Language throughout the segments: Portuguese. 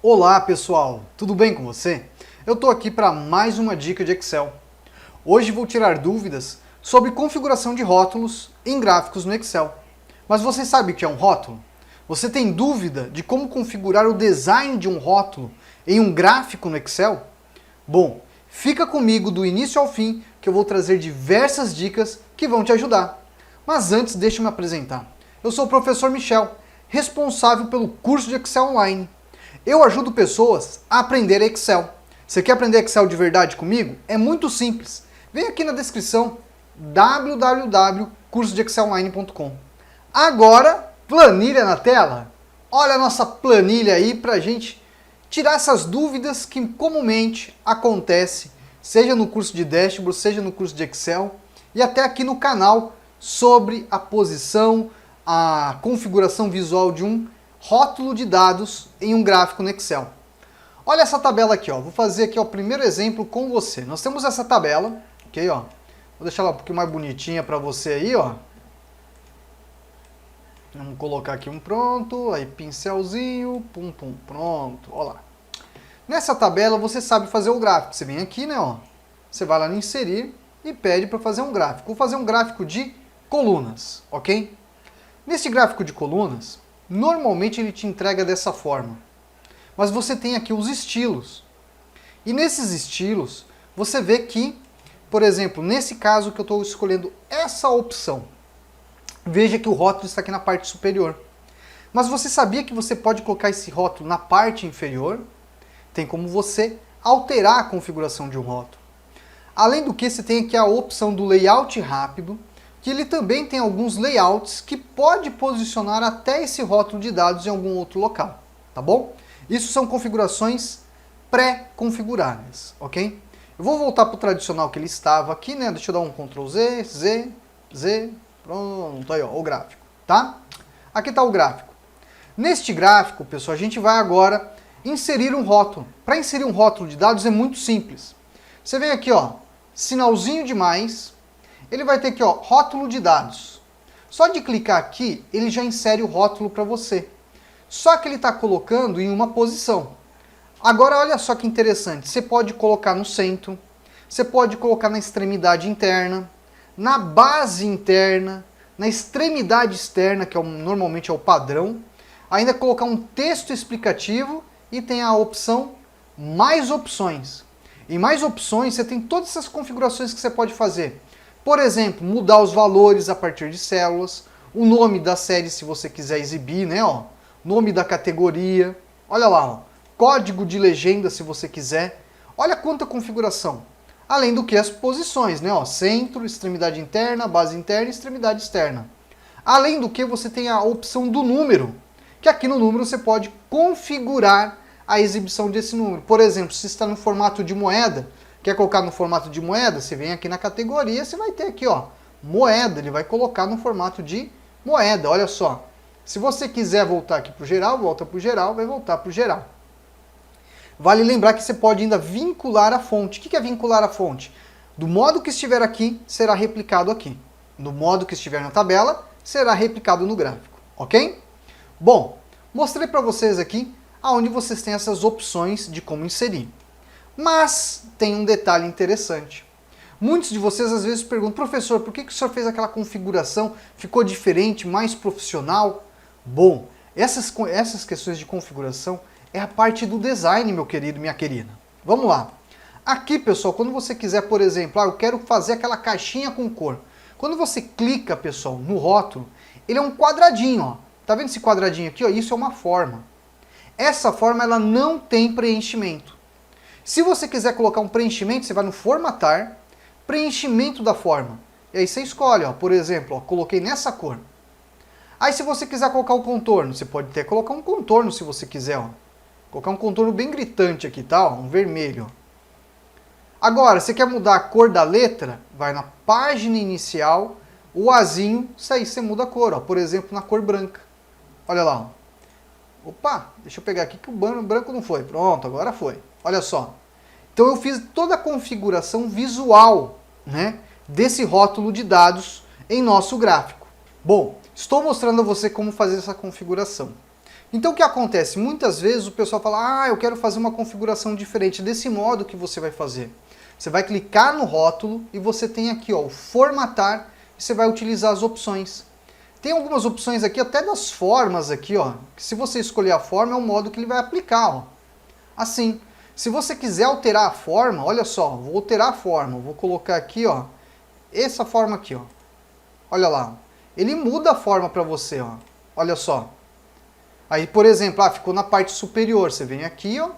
Olá pessoal, tudo bem com você? Eu estou aqui para mais uma dica de Excel. Hoje vou tirar dúvidas sobre configuração de rótulos em gráficos no Excel. Mas você sabe o que é um rótulo? Você tem dúvida de como configurar o design de um rótulo em um gráfico no Excel? Bom, fica comigo do início ao fim que eu vou trazer diversas dicas que vão te ajudar. Mas antes, deixa eu me apresentar. Eu sou o professor Michel, responsável pelo curso de Excel Online. Eu ajudo pessoas a aprender Excel. Você quer aprender Excel de verdade comigo? É muito simples. Vem aqui na descrição www.cursodeexcelonline.com. Agora, planilha na tela. Olha a nossa planilha aí para a gente tirar essas dúvidas que comumente acontecem, seja no curso de Dashboard, seja no curso de Excel e até aqui no canal sobre a posição, a configuração visual de um rótulo de dados em um gráfico no Excel. Olha essa tabela aqui, ó. Vou fazer aqui o primeiro exemplo com você. Nós temos essa tabela, ok, ó. Vou deixar ela um pouquinho mais bonitinha para você aí, ó. Vamos colocar aqui um pronto, aí pincelzinho, pum, pum, pronto, ó lá. Nessa tabela você sabe fazer o gráfico. Você vem aqui, né, ó. Você vai lá no inserir e pede para fazer um gráfico. Vou fazer um gráfico de colunas, ok? Nesse gráfico de colunas, normalmente ele te entrega dessa forma. Mas você tem aqui os estilos. E nesses estilos, você vê que, por exemplo, nesse caso que eu estou escolhendo essa opção, veja que o rótulo está aqui na parte superior. Mas você sabia que você pode colocar esse rótulo na parte inferior? Tem como você alterar a configuração de um rótulo. Além do que, você tem aqui a opção do layout rápido, que ele também tem alguns layouts que pode posicionar até esse rótulo de dados em algum outro local, tá bom? Isso são configurações pré-configuradas, ok? Eu vou voltar para o tradicional que ele estava aqui, né? Deixa eu dar um Ctrl Z, Z, pronto, aí ó, o gráfico, tá? Aqui está o gráfico. Neste gráfico, pessoal, a gente vai agora inserir um rótulo. Para inserir um rótulo de dados é muito simples. Você vem aqui, ó, sinalzinho de mais. Ele vai ter aqui, ó, rótulo de dados. Só de clicar aqui, ele já insere o rótulo para você. Só que ele está colocando em uma posição. Agora, olha só que interessante. Você pode colocar no centro, você pode colocar na extremidade interna, na base interna, na extremidade externa, que normalmente é o padrão. Ainda colocar um texto explicativo e tem a opção mais opções. Em mais opções, você tem todas essas configurações que você pode fazer. Por exemplo, mudar os valores a partir de células, o nome da série se você quiser exibir, né, ó, nome da categoria, olha lá, ó, código de legenda se você quiser. Olha quanta configuração. Além do que as posições, né, ó, centro, extremidade interna, base interna e extremidade externa. Além do que você tem a opção do número, que aqui no número você pode configurar a exibição desse número. Por exemplo, se está no formato de moeda, quer colocar no formato de moeda, você vem aqui na categoria, você vai ter aqui, ó, moeda, ele vai colocar no formato de moeda, olha só. Se você quiser voltar aqui para o geral, volta para o geral, vai voltar para o geral. Vale lembrar que você pode ainda vincular a fonte. O que é vincular a fonte? Do modo que estiver aqui, será replicado aqui. Do modo que estiver na tabela, será replicado no gráfico, ok? Bom, mostrei para vocês aqui aonde vocês têm essas opções de como inserir. Mas tem um detalhe interessante. Muitos de vocês às vezes perguntam, professor, por que o senhor fez aquela configuração? Ficou diferente, mais profissional? Bom, essas questões de configuração é a parte do design, meu querido, minha querida. Vamos lá. Aqui, pessoal, quando você quiser, por exemplo, eu quero fazer aquela caixinha com cor. Quando você clica, pessoal, no rótulo, ele é um quadradinho, ó. Tá vendo esse quadradinho aqui, ó? Isso é uma forma. Essa forma, ela não tem preenchimento. Se você quiser colocar um preenchimento, você vai no formatar, preenchimento da forma. E aí você escolhe, ó, por exemplo, ó, coloquei nessa cor. Aí se você quiser colocar o contorno, você pode até colocar um contorno se você quiser, ó. Colocar um contorno bem gritante aqui, tá? Ó, um vermelho. Ó. Agora, você quer mudar a cor da letra? Vai na página inicial, o azinho, isso aí você muda a cor, ó. Por exemplo, na cor branca. Olha lá, ó. Opa, deixa eu pegar aqui que o branco não foi. Pronto, agora foi. Olha só. Então eu fiz toda a configuração visual, né, desse rótulo de dados em nosso gráfico. Bom, estou mostrando a você como fazer essa configuração. Então o que acontece? Muitas vezes o pessoal fala, eu quero fazer uma configuração diferente desse modo que você vai fazer. Você vai clicar no rótulo e você tem aqui, ó, o formatar, e você vai utilizar as opções. Tem algumas opções aqui, até das formas aqui, ó, que se você escolher a forma é o modo que ele vai aplicar, ó. Assim, se você quiser alterar a forma, olha só, vou alterar a forma, vou colocar aqui, ó, essa forma aqui, ó. Olha lá, ele muda a forma para você, ó. Olha só. Aí, por exemplo, ficou na parte superior. Você vem aqui, ó,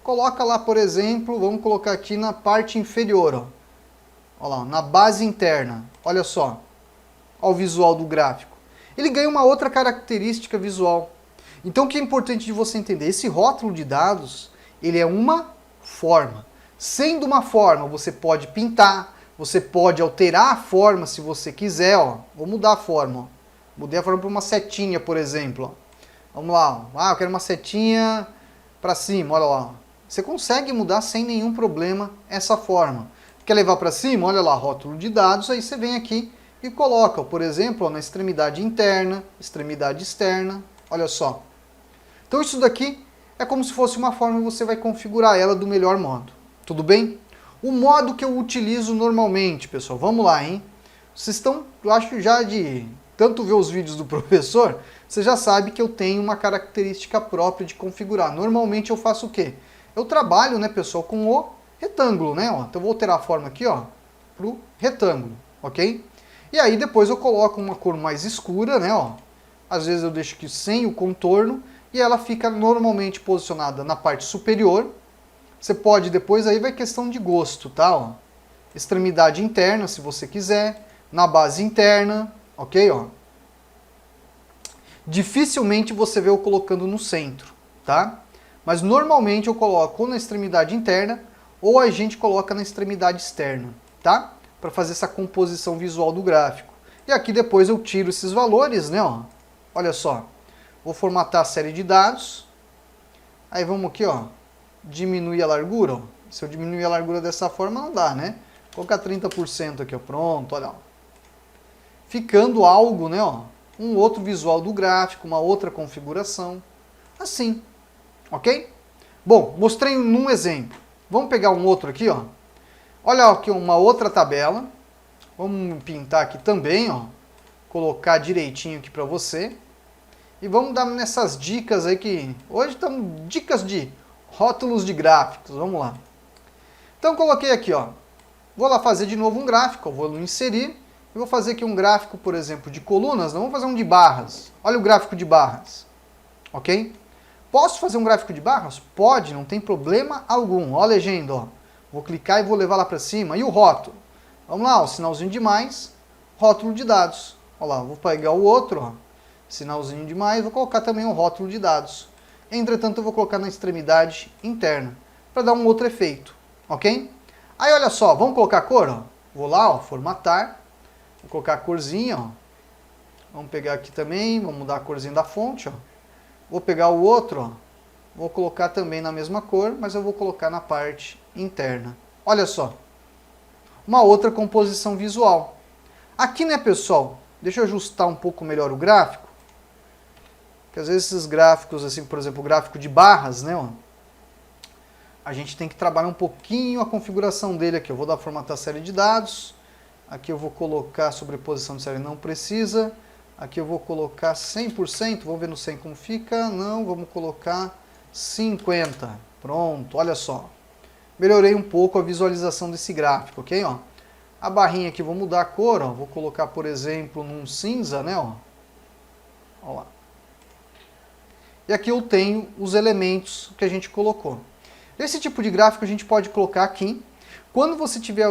coloca lá, por exemplo, vamos colocar aqui na parte inferior, ó. Olha lá, na base interna. Olha só. Olha o visual do gráfico. Ele ganha uma outra característica visual. Então, o que é importante de você entender? Esse rótulo de dados, ele é uma forma. Sendo uma forma, você pode pintar, você pode alterar a forma se você quiser, ó. Vou mudar a forma, ó. Mudei a forma para uma setinha, por exemplo, ó. Vamos lá, eu quero uma setinha para cima, olha lá. Você consegue mudar sem nenhum problema essa forma. Quer levar para cima? Olha lá, rótulo de dados, aí você vem aqui e coloca, por exemplo, na extremidade interna, extremidade externa, olha só. Então isso daqui é como se fosse uma forma e você vai configurar ela do melhor modo, tudo bem? O modo que eu utilizo normalmente, pessoal, vamos lá, hein? Vocês estão, eu acho já de tanto ver os vídeos do professor, você já sabe que eu tenho uma característica própria de configurar. Normalmente eu faço o quê? Eu trabalho, né, pessoal, com o retângulo, né? Ó. Então eu vou alterar a forma aqui, ó, para o retângulo, ok? E aí depois eu coloco uma cor mais escura, né, ó. Às vezes eu deixo aqui sem o contorno e ela fica normalmente posicionada na parte superior. Você pode depois, aí vai questão de gosto, tá? Ó. Extremidade interna, se você quiser, na base interna, ok? Ó. Dificilmente você vê eu colocando no centro, tá? Mas normalmente eu coloco ou na extremidade interna ou a gente coloca na extremidade externa, tá? Para fazer essa composição visual do gráfico. E aqui depois eu tiro esses valores, né? Ó. Olha só, vou formatar a série de dados. Aí vamos aqui, ó, diminuir a largura. Ó. Se eu diminuir a largura dessa forma não dá, né? Vou colocar 30% aqui, ó, pronto, olha. Ó. Ficando algo, né? Ó, um outro visual do gráfico, uma outra configuração, assim, ok? Bom, mostrei num exemplo. Vamos pegar um outro aqui, ó. Olha aqui uma outra tabela. Vamos pintar aqui também, ó. Colocar direitinho aqui para você. E vamos dar nessas dicas aí que... Hoje estamos dicas de rótulos de gráficos. Vamos lá. Então coloquei aqui, ó. Vou lá fazer de novo um gráfico. Eu vou inserir. Eu vou fazer aqui um gráfico, por exemplo, de colunas. Não vou fazer um de barras. Olha o gráfico de barras. Ok? Posso fazer um gráfico de barras? Pode, não tem problema algum. Olha a legenda, ó. Vou clicar e vou levar lá para cima. E o rótulo? Vamos lá, o sinalzinho de mais, rótulo de dados. Olha lá, vou pegar o outro, ó. Sinalzinho de mais, vou colocar também o rótulo de dados. Entretanto, eu vou colocar na extremidade interna, para dar um outro efeito, ok? Aí, olha só, vamos colocar a cor, ó. Vou lá, ó, formatar. Vou colocar a corzinha, ó. Vamos pegar aqui também, vamos mudar a corzinha da fonte, ó. Vou pegar o outro, ó. Vou colocar também na mesma cor, mas eu vou colocar na parte interna. Olha só. Uma outra composição visual. Aqui, né, pessoal? Deixa eu ajustar um pouco melhor o gráfico. Porque às vezes esses gráficos, assim, por exemplo, o gráfico de barras, né, ó. A gente tem que trabalhar um pouquinho a configuração dele aqui. Eu vou dar formatar série de dados. Aqui eu vou colocar sobreposição de série, não precisa. Aqui eu vou colocar 100%, vamos ver no 100 como fica. Não, vamos colocar 50%. Pronto, olha só. Melhorei um pouco a visualização desse gráfico, ok? Ó. A barrinha aqui, vou mudar a cor, ó. Vou colocar, por exemplo, num cinza, né? Ó. Ó lá. E aqui eu tenho os elementos que a gente colocou. Esse tipo de gráfico a gente pode colocar aqui. Quando você tiver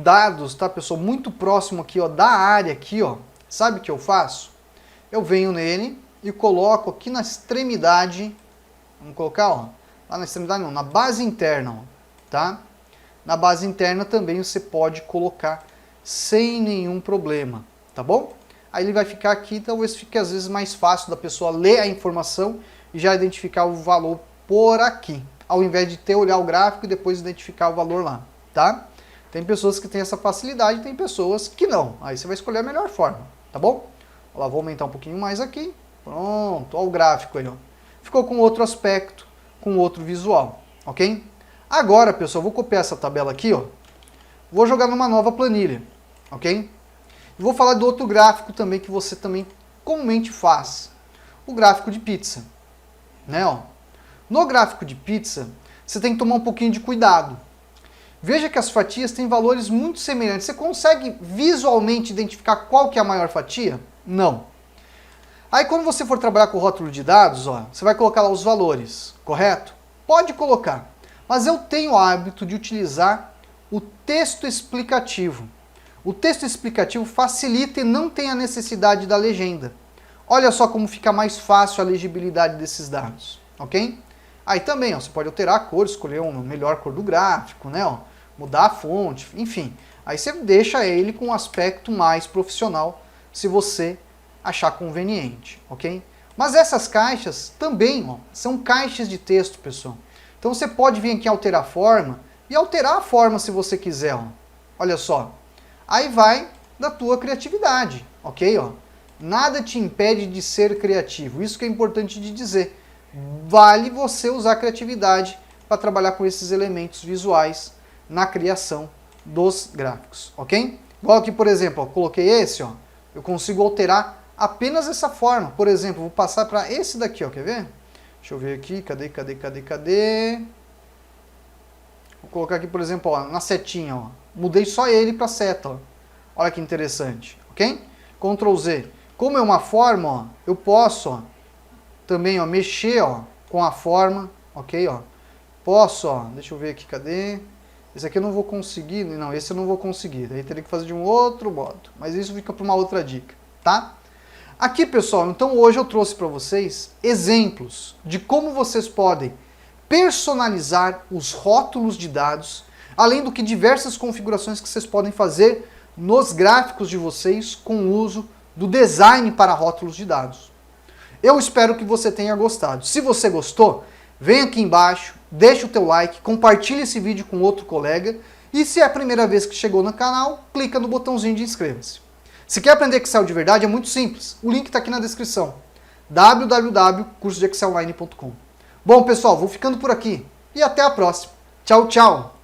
dados, tá, pessoal, muito próximo aqui, ó, da área aqui, ó, sabe o que eu faço? Eu venho nele e coloco aqui na extremidade, vamos colocar, ó, lá na extremidade não, na base interna, ó, tá? Na base interna também você pode colocar sem nenhum problema, tá bom? Aí ele vai ficar aqui, talvez fique às vezes mais fácil da pessoa ler a informação e já identificar o valor por aqui, ao invés de ter olhar o gráfico e depois identificar o valor lá. Tá? Tem pessoas que têm essa facilidade, tem pessoas que não. Aí você vai escolher a melhor forma, tá bom? Olha lá, vou aumentar um pouquinho mais aqui. Pronto, olha o gráfico aí, ó. ficou com outro aspecto, com outro visual, ok? Agora, pessoal, vou copiar essa tabela aqui, ó, vou jogar numa nova planilha, ok? E vou falar do outro gráfico também que você também comumente faz, o gráfico de pizza, né, ó. No gráfico de pizza, você tem que tomar um pouquinho de cuidado. Veja que as fatias têm valores muito semelhantes. Você consegue visualmente identificar qual que é a maior fatia? Não. Aí quando você for trabalhar com o rótulo de dados, ó, você vai colocar lá os valores, correto? Pode colocar, mas eu tenho o hábito de utilizar o texto explicativo. O texto explicativo facilita e não tem a necessidade da legenda. Olha só como fica mais fácil a legibilidade desses dados, ok? Aí também, ó, você pode alterar a cor, escolher uma melhor cor do gráfico, né, ó, mudar a fonte, enfim. Aí você deixa ele com um aspecto mais profissional, se você achar conveniente, ok? Mas essas caixas também, ó, são caixas de texto, pessoal. Então você pode vir aqui alterar a forma, e alterar a forma se você quiser, ó. Olha só. Aí vai da tua criatividade, ok? Ó. Nada te impede de ser criativo, isso que é importante de dizer. Vale você usar a criatividade para trabalhar com esses elementos visuais na criação dos gráficos, ok? Igual aqui, por exemplo, ó, coloquei esse, ó, eu consigo alterar apenas essa forma. Por exemplo, vou passar para esse daqui, ó, quer ver? Deixa eu ver aqui, cadê? Vou colocar aqui, por exemplo, ó, na setinha, ó. Mudei só ele para seta, ó. Olha que interessante, ok? Ctrl Z. Como é uma forma, ó, eu posso, ó, também, ó, mexer, ó, com a forma, ok, ó. Posso, ó, deixa eu ver aqui, cadê? Esse aqui eu não vou conseguir, não, esse eu não vou conseguir. Daí teria que fazer de um outro modo, mas isso fica para uma outra dica, tá? Aqui, pessoal, então hoje eu trouxe para vocês exemplos de como vocês podem personalizar os rótulos de dados, além do que diversas configurações que vocês podem fazer nos gráficos de vocês com o uso do design para rótulos de dados. Eu espero que você tenha gostado. Se você gostou, vem aqui embaixo, deixa o teu like, compartilha esse vídeo com outro colega e se é a primeira vez que chegou no canal, clica no botãozinho de inscreva-se. Se quer aprender Excel de verdade, é muito simples. O link está aqui na descrição. www.cursodeexcelonline.com. Bom, pessoal, vou ficando por aqui e até a próxima. Tchau, tchau!